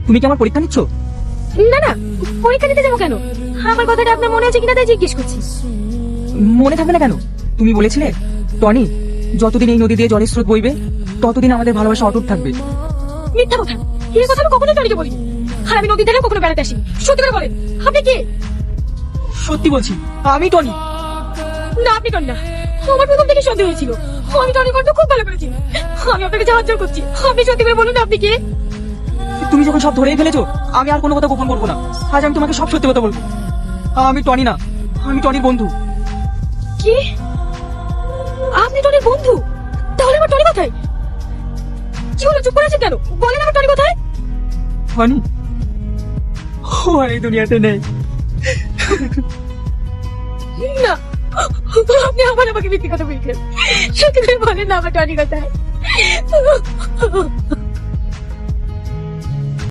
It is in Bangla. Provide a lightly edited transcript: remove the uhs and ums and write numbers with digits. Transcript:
তুমি কি আমার পরীক্ষা নিচ্ছ? না না, পরীক্ষা দিতে যাবো কেন? আমার কথাটা আপনার মনে আছে কিনা তাই জিজ্ঞেস করছি। মনে থাকবে না কেন? তুমি বলেছিলে টনি, যতদিন এই নদী দিয়ে জলের স্রোত বইবে ততদিন আমাদের ভালোবাসা অটুট থাকবে। মিথ্যা কথা, এই কথা আমি কখনো টনিকে বলিনি। আর আমি নদীর ধারে কখনো বেড়াতে আসি। সত্যি করে বলেন, আপনি কে? সত্যি বলছি, আমি টনি। না, আপনি টনি না। আমার প্রথম থেকে সন্দেহ হয়েছিল। আমি টনি করতে খুব ভালো করেছি। আমি আপনাকে সাহায্য করছি, আপনি সত্যি করে বলুন আপনি কে? তুমি যখন সব ধরেই ফেলেছো, আমি আর কোনো কথা গোপন করবো না। আজ আমি তোমাকে সব সত্যি কথা বলবো। আমি টনি না, আমি টনির বন্ধু। কি? আপনি টনির বন্ধু? তাহলে আমার টনি কোথায়? কি হলো, চুপ করে আছেন কেন? বলেন আমার টনি কোথায়? টনি ও আর এই দুনিয়াতে নেই। না, আপনি আবার আমাকে মিথ্যে কথা বলছেন। সত্যি করে বলেন না আমার টনি কোথায়?